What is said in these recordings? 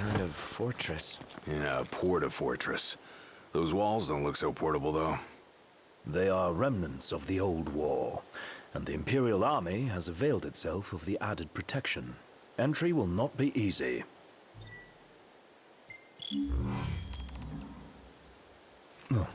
kind of fortress. Yeah, a porta-fortress. Those walls don't look so portable, though. They are remnants of the old war, and the Imperial Army has availed itself of the added protection. Entry will not be easy. Oh.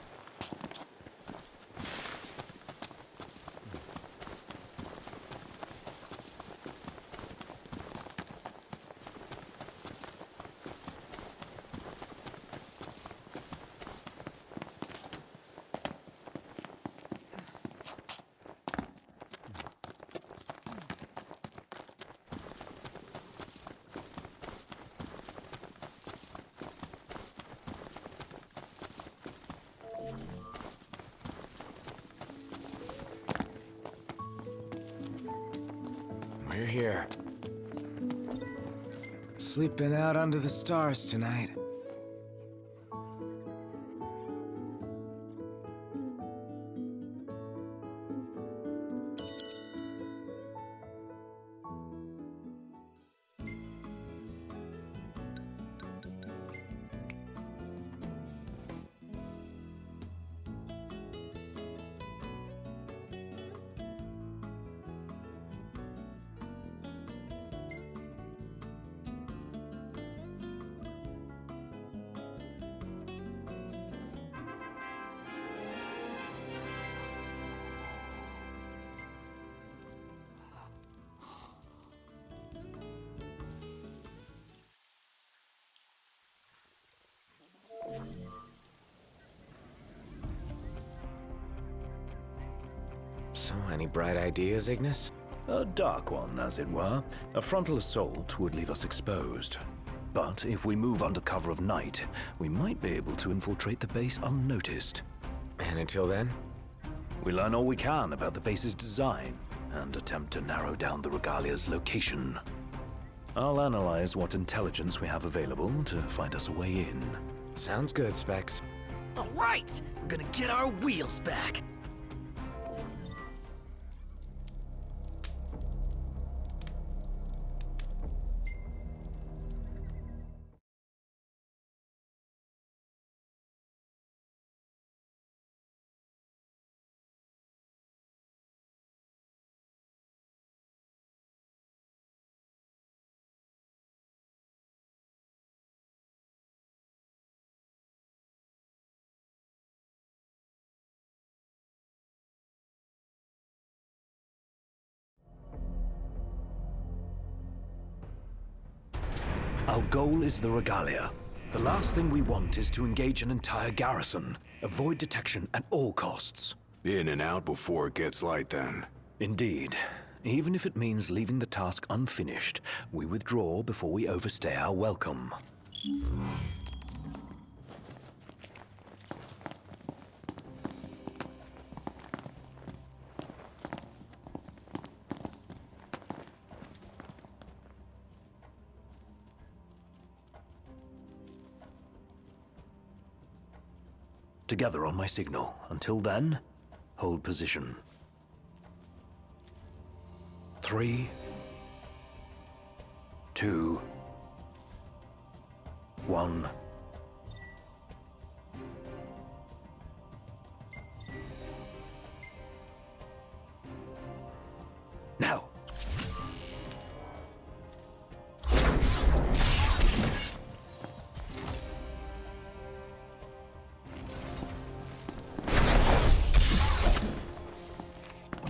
We're here. Sleeping out under the stars tonight. So, any bright ideas, Ignis? A dark one, as it were. A frontal assault would leave us exposed. But if we move under cover of night, we might be able to infiltrate the base unnoticed. And until then? We learn all we can about the base's design, and attempt to narrow down the Regalia's location. I'll analyze what intelligence we have available to find us a way in. Sounds good, Specs. All right, we're gonna get our wheels back. Our goal is the Regalia. The last thing we want is to engage an entire garrison. Avoid detection at all costs. In and out before it gets light, then. Indeed. Even if it means leaving the task unfinished, we withdraw before we overstay our welcome. Together on my signal. Until then, hold position. 3, 2, 1. Now!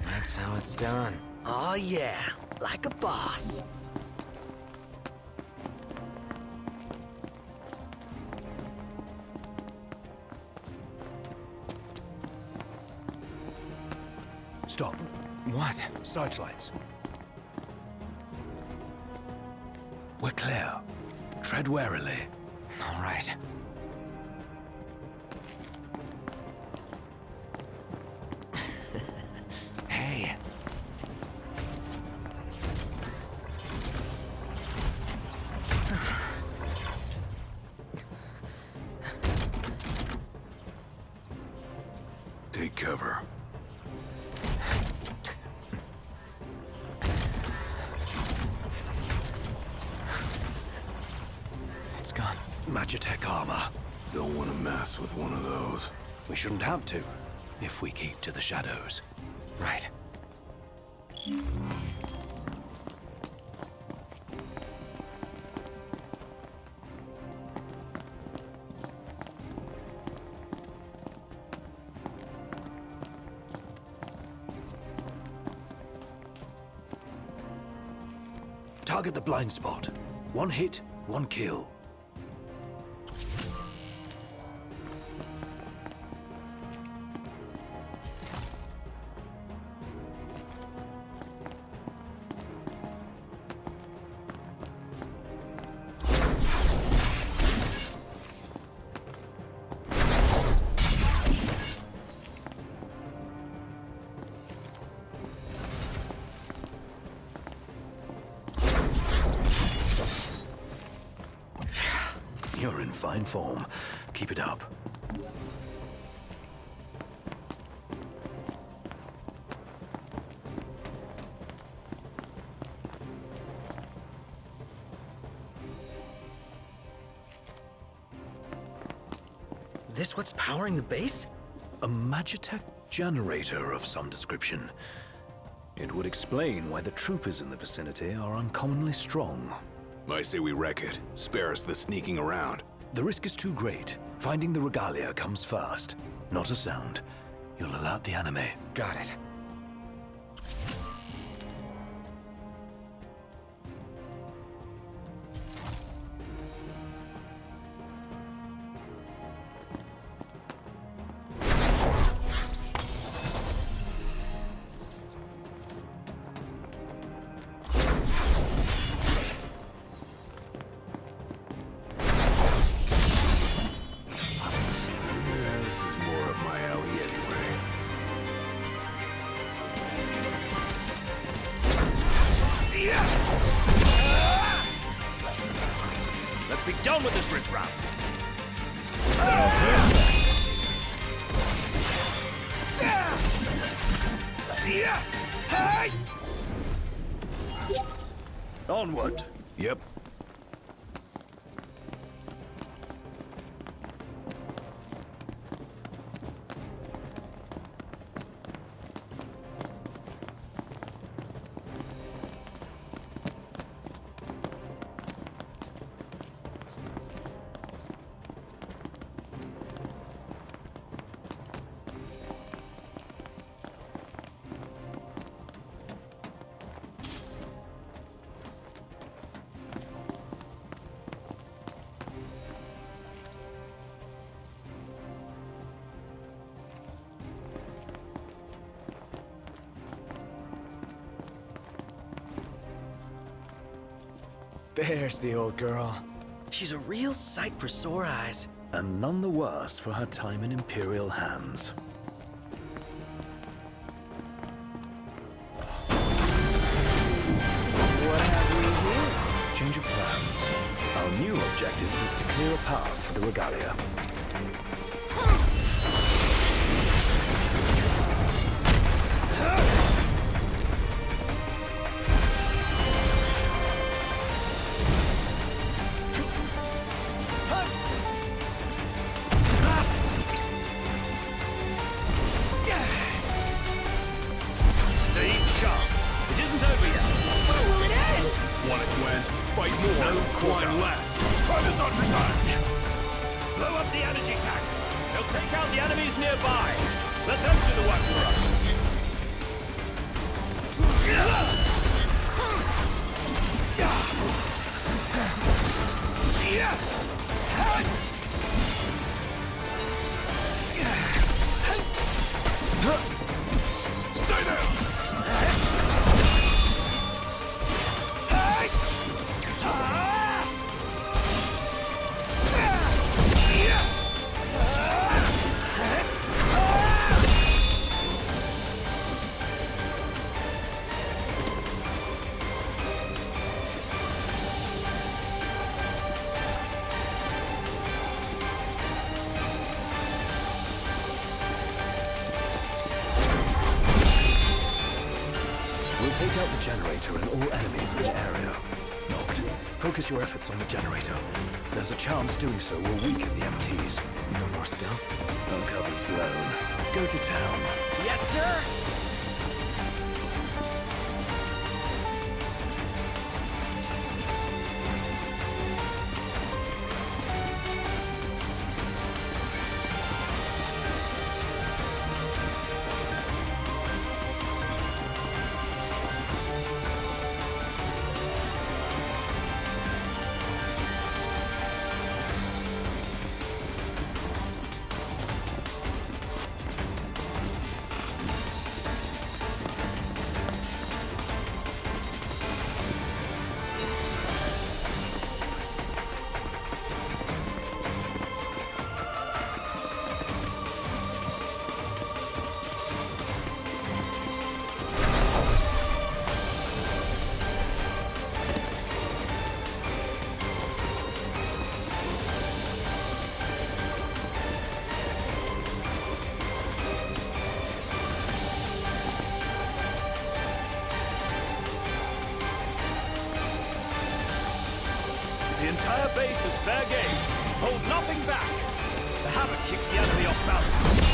That's how it's done. Oh yeah, like a boss. Stop. What? Searchlights. We're clear. Tread warily. All right. Hey. Take cover. Magitech armor. Don't want to mess with one of those. We shouldn't have to, if we keep to the shadows. Right. Target the blind spot. One hit, one kill. You're in fine form. Keep it up. This what's powering the base? A Magitech generator of some description. It would explain why the troopers in the vicinity are uncommonly strong. I say we wreck it. Spare us the sneaking around. The risk is too great. Finding the regalia comes first. Not a sound. You'll alert the anime. Got it. Yeah, this is more up my alley anyway. Let's be done with this riffraff. Onward. Yep. There's the old girl. She's a real sight for sore eyes. And none the worse for her time in Imperial hands. What have we here? Change of plans. Our new objective is to clear a path for the regalia. Stay sharp. It isn't over yet. When will it end? Want it to end? Fight more, climb less. Try this on for size. Blow up the energy tanks. They'll take out the enemies nearby. Let them do the work for us. Stay there! We'll take out the generator and all enemies in the area. Knocked. Focus your efforts on the generator. There's a chance doing so will weaken the MTs. No more stealth? No cover's blown. Go to town. Yes, sir! The entire base is fair game. Hold nothing back. The Havoc keeps the enemy off balance.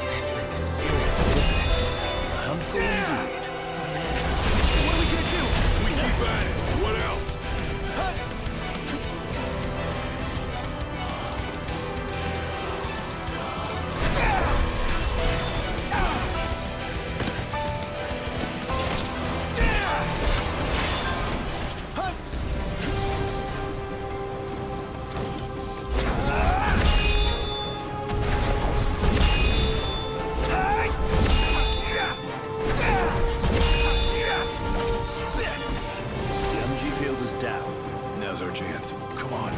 This thing is serious business. A handful indeed. What are we gonna do? We keep at it. What else? The MG field is down. Now's our chance. Come on.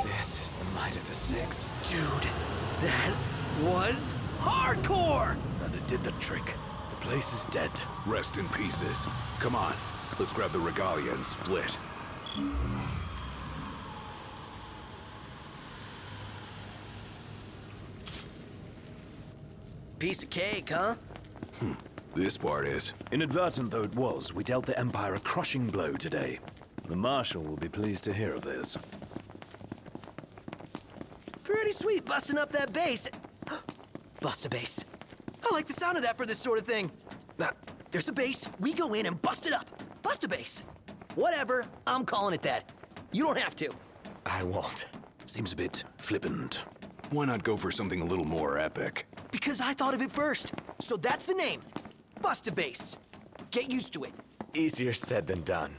This is the might of the Six. Dude, that was hardcore! And it did the trick. The place is dead. Rest in pieces. Come on. Let's grab the regalia and split. Piece of cake, huh? This part is. Inadvertent though it was, we dealt the Empire a crushing blow today. The Marshal will be pleased to hear of this. Pretty sweet busting up that base. Bust a base. I like the sound of that for this sort of thing. There's a base, we go in and bust it up. Bust a base. Whatever, I'm calling it that. You don't have to. I won't. Seems a bit flippant. Why not go for something a little more epic? Because I thought of it first. So that's the name. Bust a base. Get used to it. Easier said than done.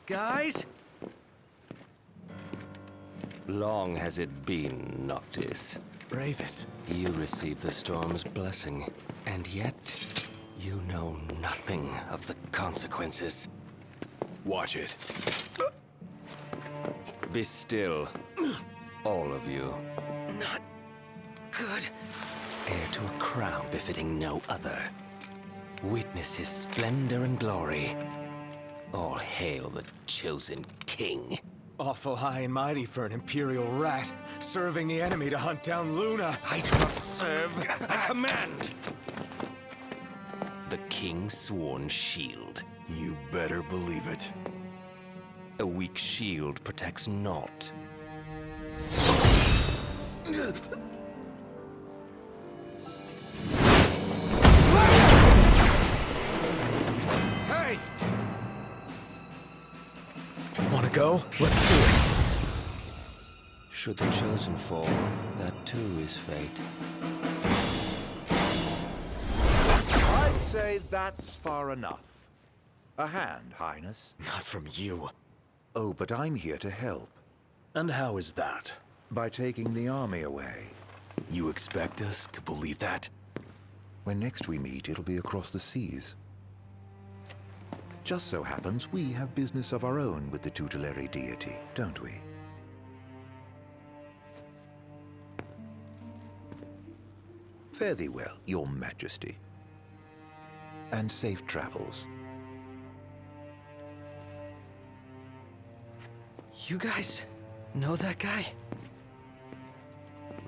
Guys? Long has it been, Noctis. Ravis. You received the storm's blessing, and yet you know nothing of the consequences. Watch it. Be still, all of you. Not good. Heir to a crown befitting no other. Witness his splendor and glory. All hail the chosen king. Awful high and mighty for an Imperial rat, serving the enemy to hunt down Luna. I do not serve, I command! The king's sworn shield. You better believe it. A weak shield protects naught. Hey! Wanna go? Let's do it. Should the chosen fall, that too is fate. I'd say that's far enough. A hand, Highness. Not from you. Oh, but I'm here to help. And how is that? By taking the army away. You expect us to believe that? When next we meet, it'll be across the seas. Just so happens we have business of our own with the tutelary deity, don't we? Fare thee well, your majesty. And safe travels. You guys know that guy?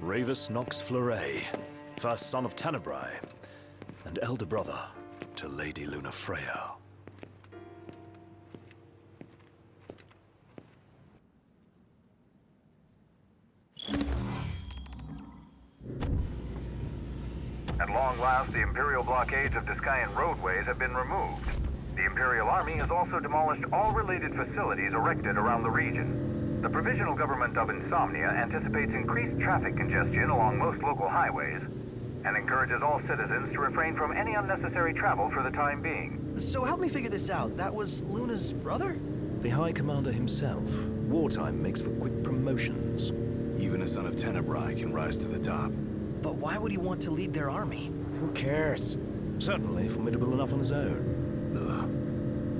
Ravus Nox Fleuret, first son of Tenebrae, and elder brother to Lady Lunafreya. At long last, the Imperial blockades of Discayan roadways have been removed. The Imperial Army has also demolished all related facilities erected around the region. The Provisional Government of Insomnia anticipates increased traffic congestion along most local highways and encourages all citizens to refrain from any unnecessary travel for the time being. So help me figure this out. That was Luna's brother? The High Commander himself. Wartime makes for quick promotions. Even a son of Tenebrae can rise to the top. But why would he want to lead their army? Who cares? Certainly formidable enough on his own.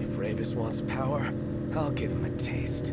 If Ravis wants power, I'll give him a taste.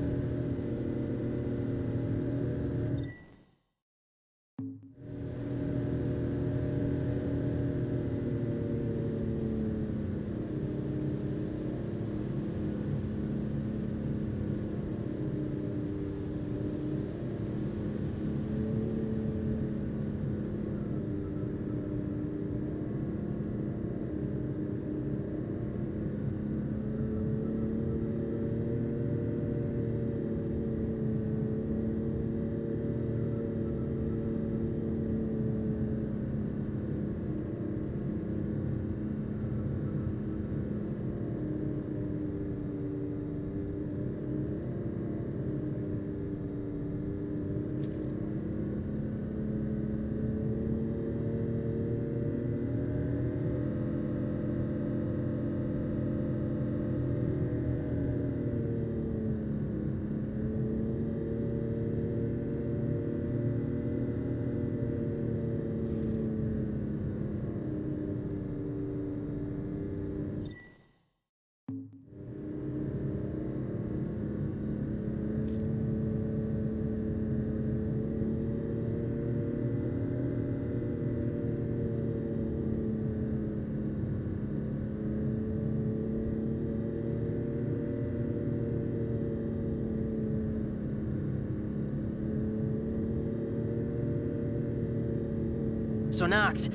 So Nox,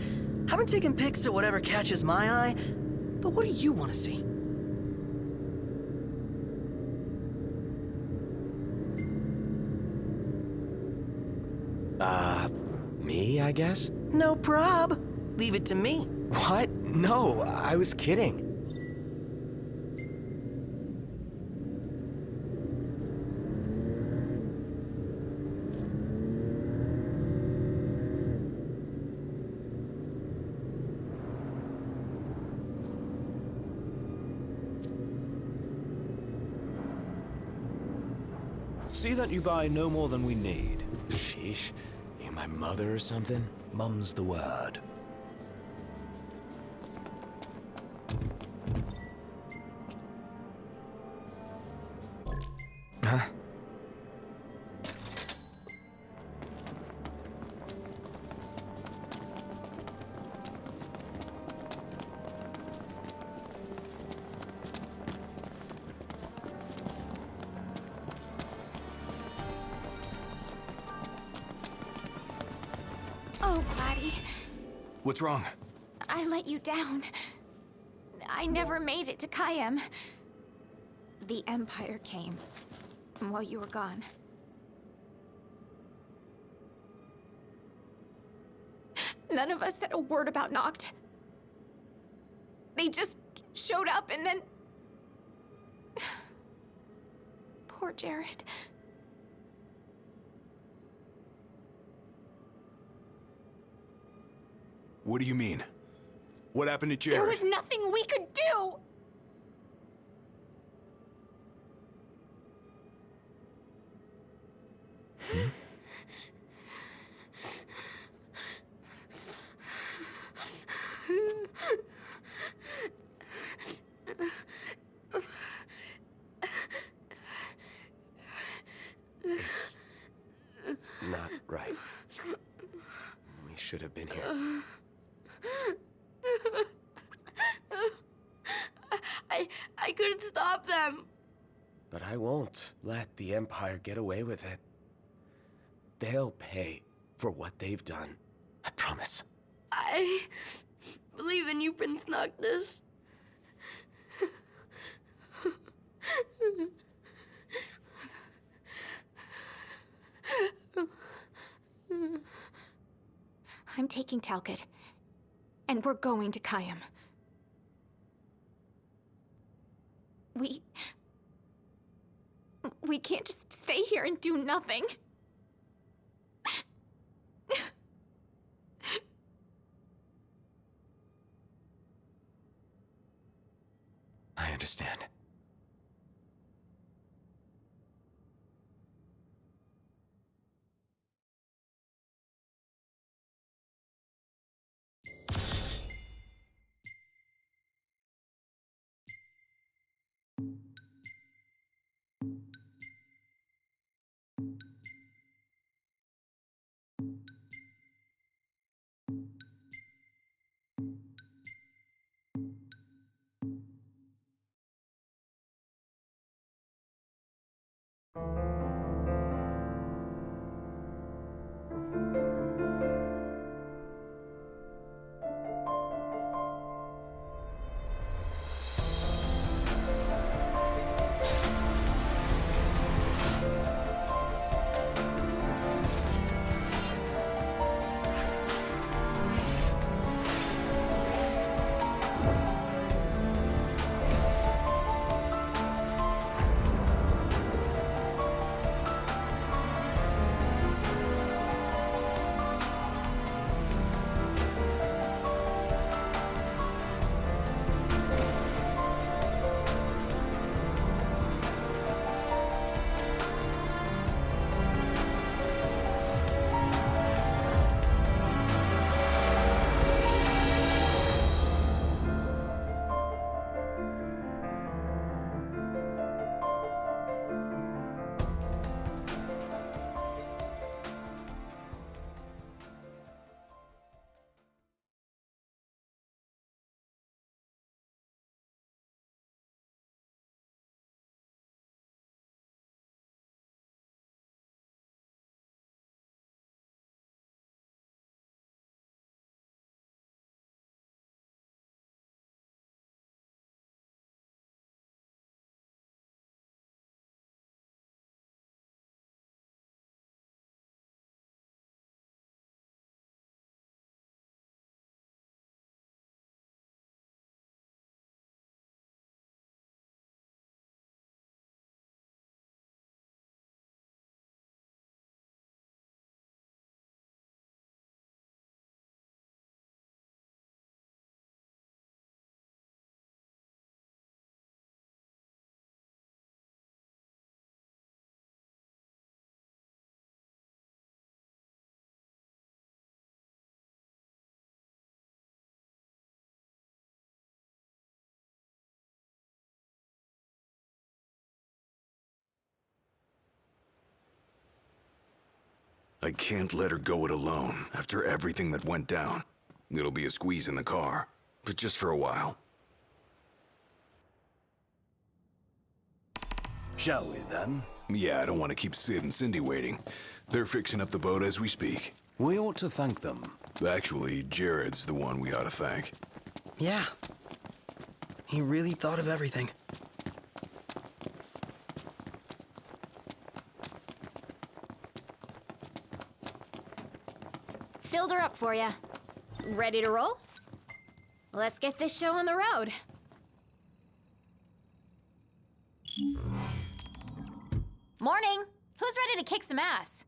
haven't taken pics of whatever catches my eye, but what do you want to see? Me, I guess? No prob. Leave it to me. What? No, I was kidding. See that you buy no more than we need. Sheesh. You my mother or something? Mum's the word. Huh? Oh, Gladdy, What's wrong? I let you down. I never made it to Kayem. The Empire came while you were gone. None of us said a word about Noct. They just showed up and then... Poor Jared. What do you mean? What happened to Jared? There was nothing we could do! It's not right. We should have been here. I couldn't stop them. But I won't let the Empire get away with it. They'll pay for what they've done. I promise. I believe in you, Prince Noctis. I'm taking Talcott, and we're going to Kayem. We can't just stay here and do nothing. I understand. I can't let her go it alone after everything that went down. It'll be a squeeze in the car, but just for a while. Shall we, then? Yeah, I don't want to keep Sid and Cindy waiting. They're fixing up the boat as we speak. We ought to thank them. Actually, Jared's the one we ought to thank. Yeah. He really thought of everything. Filled her up for you. Ready to roll? Let's get this show on the road. Morning. Who's ready to kick some ass?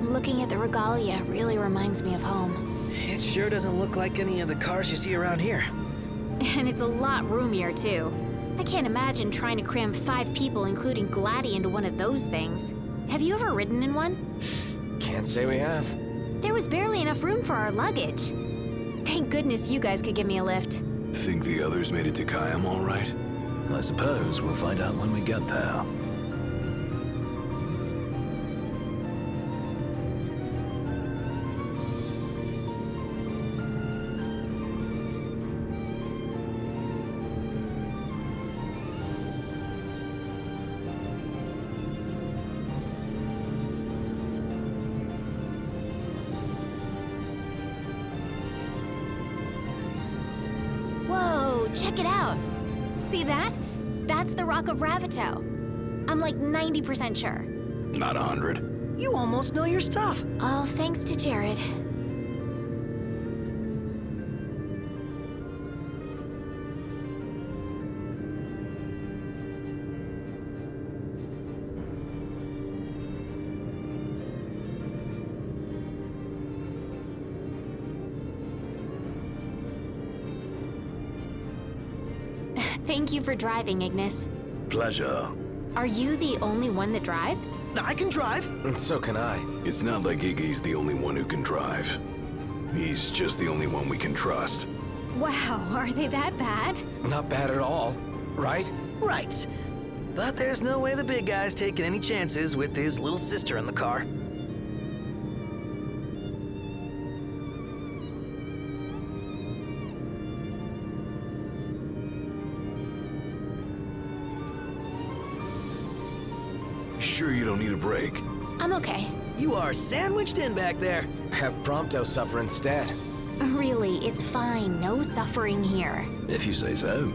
Looking at the regalia really reminds me of home. It sure doesn't look like any of the cars you see around here. And it's a lot roomier, too. I can't imagine trying to cram 5 people, including Gladdy, into one of those things. Have you ever ridden in one? Can't say we have. There was barely enough room for our luggage. Thank goodness you guys could give me a lift. Think the others made it to Kayam all right? I suppose we'll find out when we get there. Whoa, check it out. See that? That's the Rock of Ravito. I'm like 90% sure. Not 100. You almost know your stuff. All thanks to Jared. Thank you for driving, Ignis. Pleasure. Are you the only one that drives? I can drive. So can I. It's not like Iggy's the only one who can drive. He's just the only one we can trust. Wow, are they that bad? Not bad at all, right? Right. But there's no way the big guy's taking any chances with his little sister in the car. Sure you don't need a break? I'm okay. You are sandwiched in back there. Have Prompto suffer instead. Really, it's fine. No suffering here. If you say so.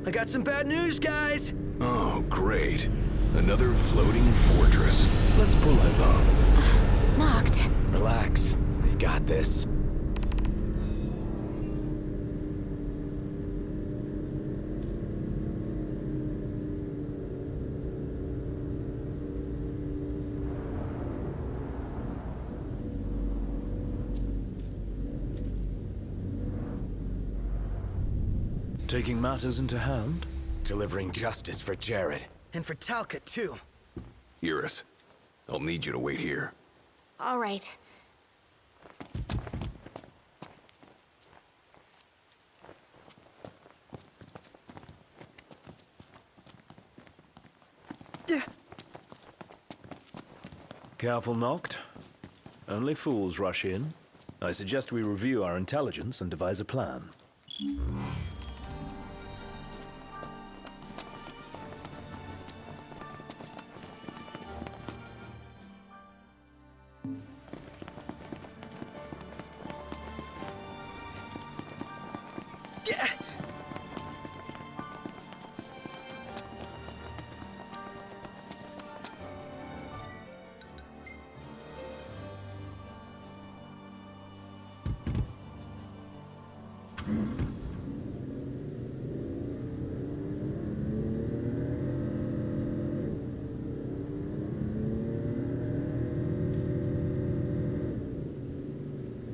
I got some bad news, guys. Oh, great. Another floating fortress. Let's pull over. Knocked. Relax. We've got this. Taking matters into hand? Delivering justice for Jared. And for Talcott, too. Iris, I'll need you to wait here. All right. Careful, Noct. Only fools rush in. I suggest we review our intelligence and devise a plan.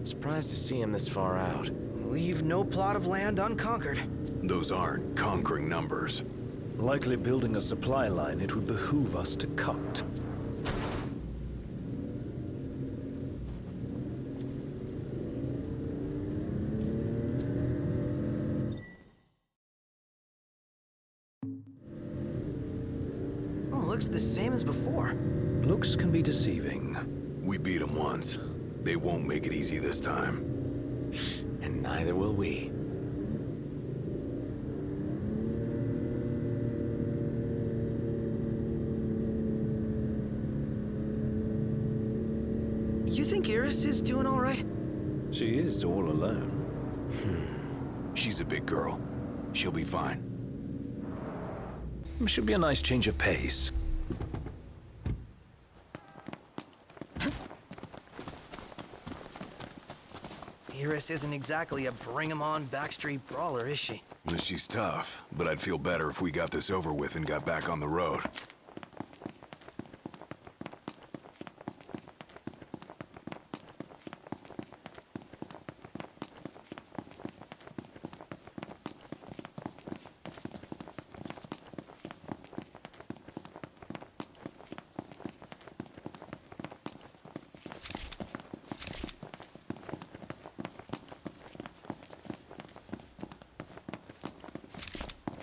Surprised to see him this far out. Leave no plot of land unconquered. Those aren't conquering numbers. Likely building a supply line it would behoove us to cut. Oh, looks the same as before. Looks can be deceiving. We beat them once. They won't make it easy this time. And neither will we. You think Iris is doing all right? She is all alone. She's a big girl. She'll be fine. Should be a nice change of pace. Iris isn't exactly a bring-em-on backstreet brawler, is she? She's tough, but I'd feel better if we got this over with and got back on the road.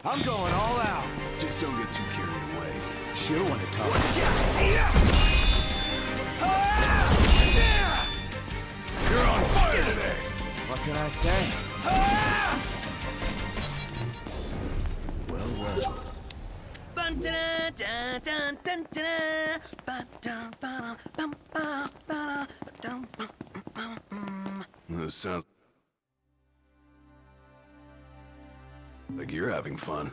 I'm going all out. Just don't get too carried away. Should've wanted to talk. You're on fire today! What can I say? This sounds like you're having fun.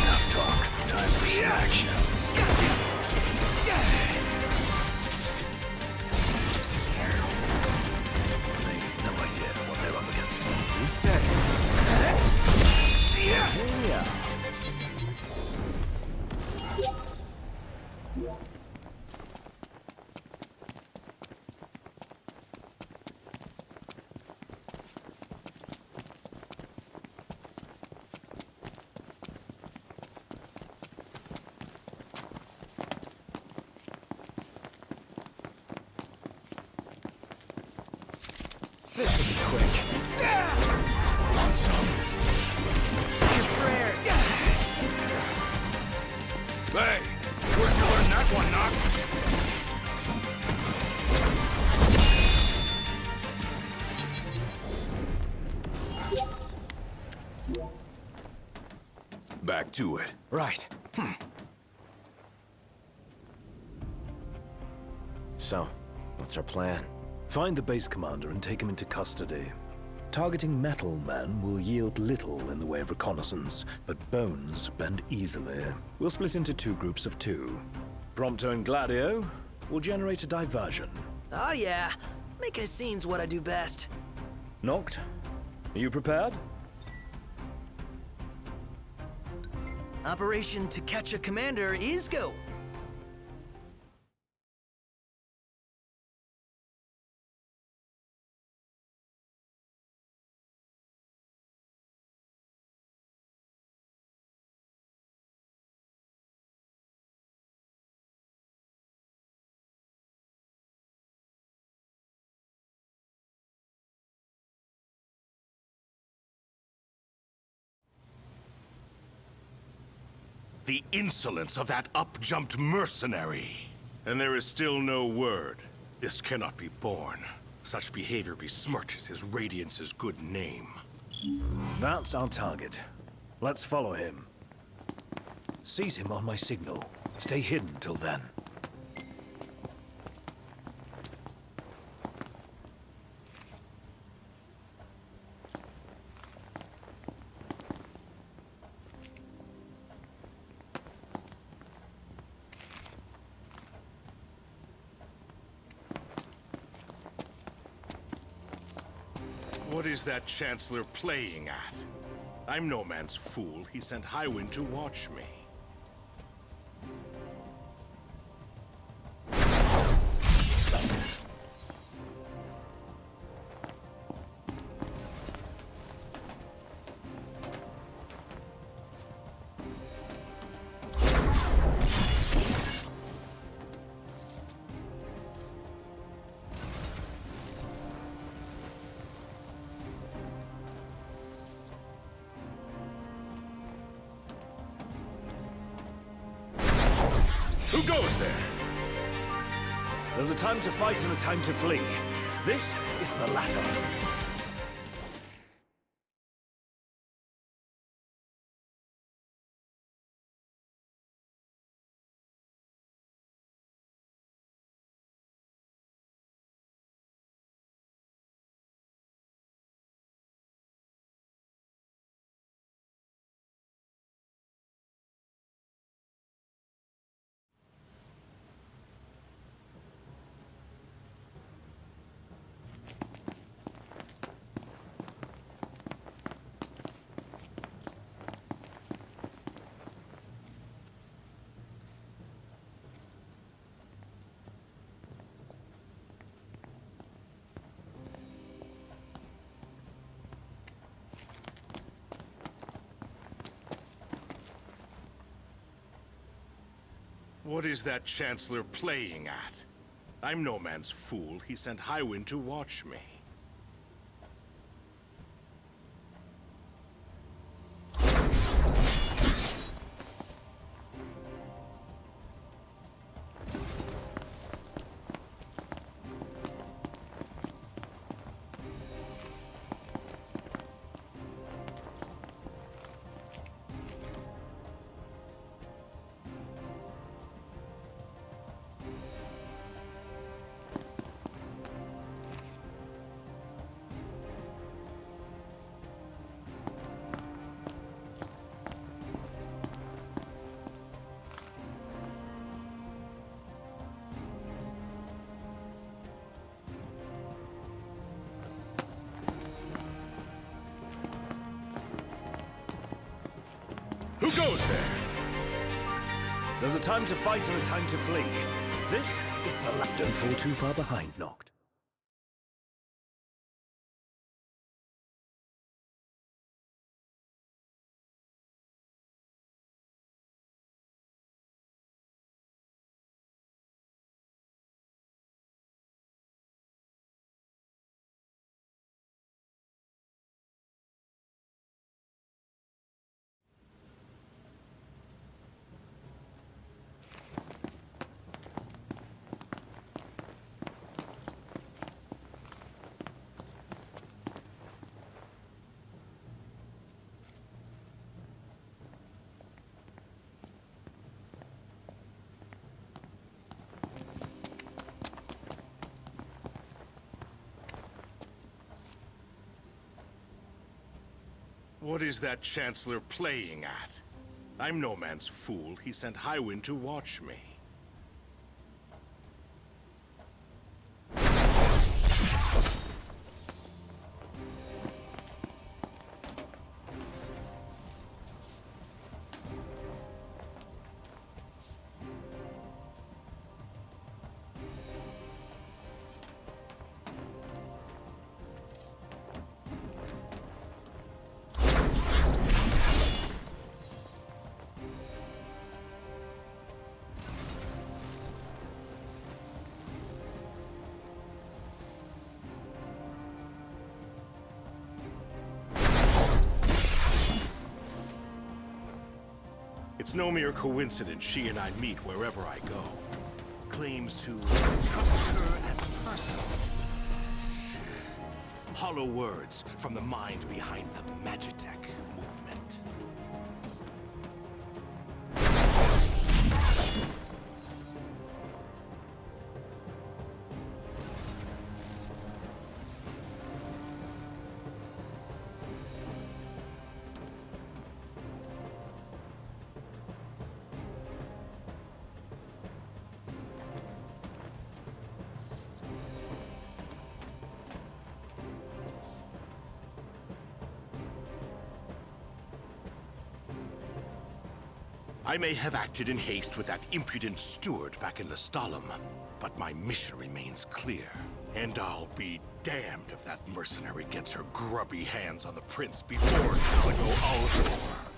Enough talk. Time for some action. No idea what they're up against. You said it. Yeah. This will be quick. Want some? Say your prayers. Hey! Where'd you learn that one, Noct? Back to it. Right. So, what's our plan? Find the base commander and take him into custody. Targeting Metal Man will yield little in the way of reconnaissance, but Bones bend easily. We'll split into 2 groups of 2. Prompto and Gladio will generate a diversion. Oh yeah, making a scene's what I do best. Noct, are you prepared? Operation To Catch a Commander is go. The insolence of that up-jumped mercenary. And there is still no word. This cannot be borne. Such behavior besmirches his Radiance's good name. That's our target. Let's follow him. Seize him on my signal. Stay hidden till then. What is that Chancellor playing at? I'm no man's fool. He sent Highwind to watch me. Who goes there? There's a time to fight and a time to flee. This is the latter. What is that Chancellor playing at? I'm no man's fool. He sent Highwind to watch me. Who goes there? There's a time to fight and a time to flee. This is the latter. Don't fall too far behind, Noct. What is that Chancellor playing at? I'm no man's fool. He sent Highwind to watch me. It's no mere coincidence she and I meet wherever I go. Claims to trust her as a person. Hollow words from the mind behind the Magitech movement. I may have acted in haste with that impudent steward back in Lestalem, but my mission remains clear. And I'll be damned if that mercenary gets her grubby hands on the prince before Caligo Aldor.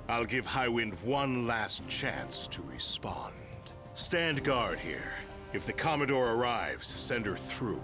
I'll give Highwind one last chance to respond. Stand guard here. If the Commodore arrives, send her through.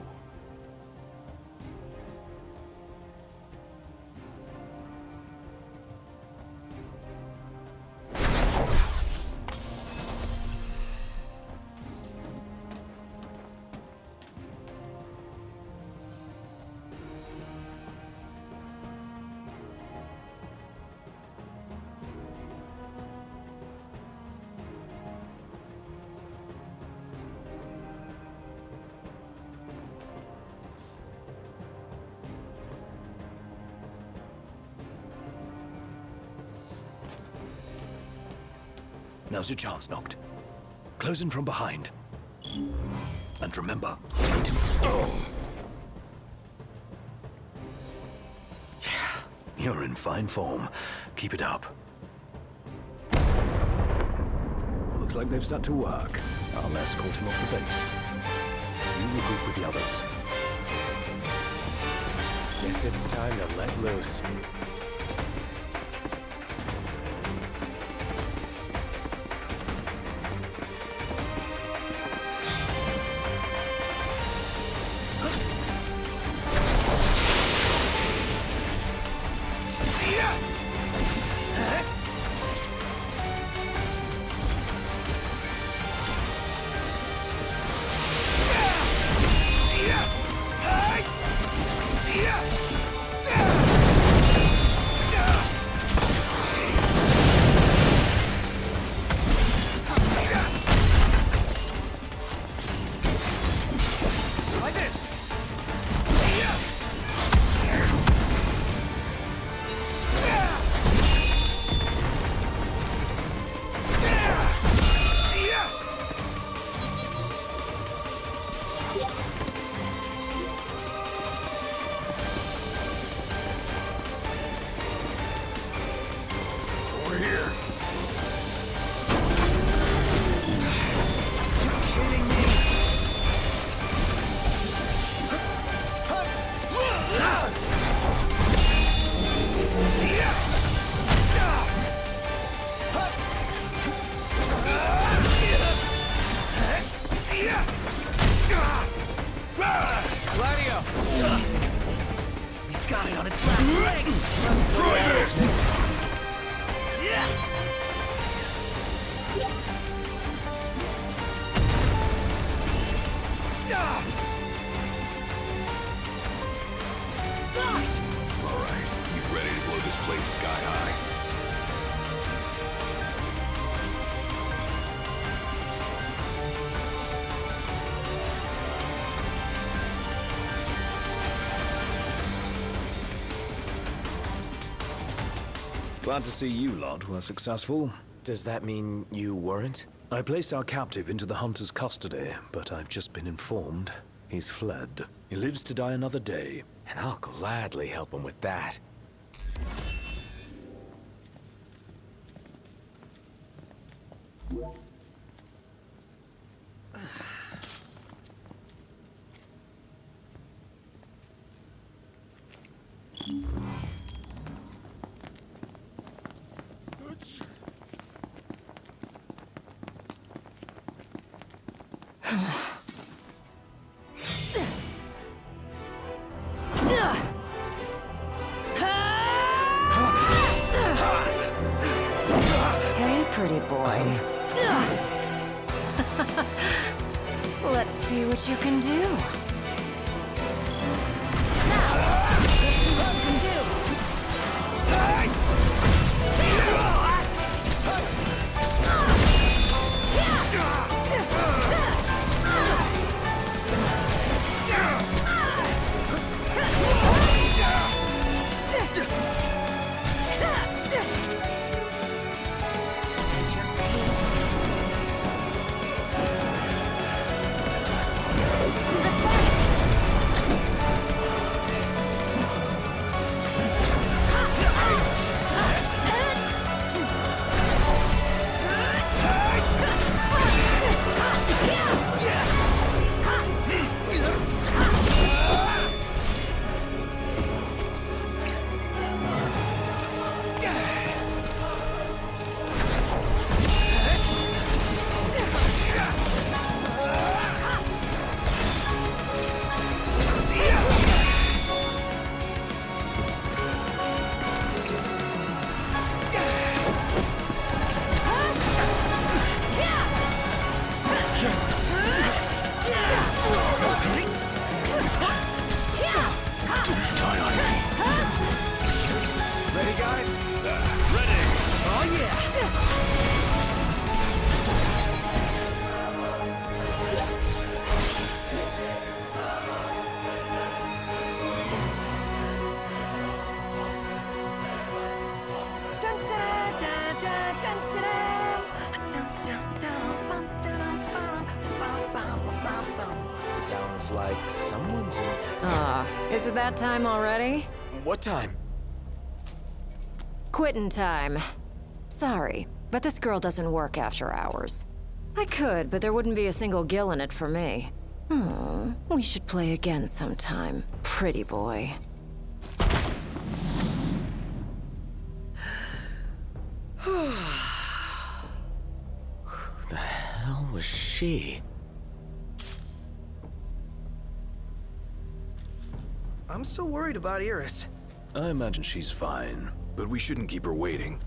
Now's your chance, Noct. Close in from behind. And remember, we need to... Yeah, you're in fine form. Keep it up. Looks like they've set to work. I'll escort him off the base. You regroup with the others. Guess it's time to let loose. We've got it on its last legs! Let's try this! All right, you ready to blow this place sky high? Glad to see you lot were successful. Does that mean you weren't? I placed our captive into the Hunter's custody, but I've just been informed he's fled. He lives to die another day. And I'll gladly help him with that. boy. Let's see what you can do. Now, let's see what you can do. Sounds like someone's in... Is it that time already? What time? Quitting time. Sorry, but this girl doesn't work after hours. I could, but there wouldn't be a single gill in it for me. Oh, we should play again sometime, pretty boy. Who the hell was she? I'm still worried about Iris. I imagine she's fine. But we shouldn't keep her waiting.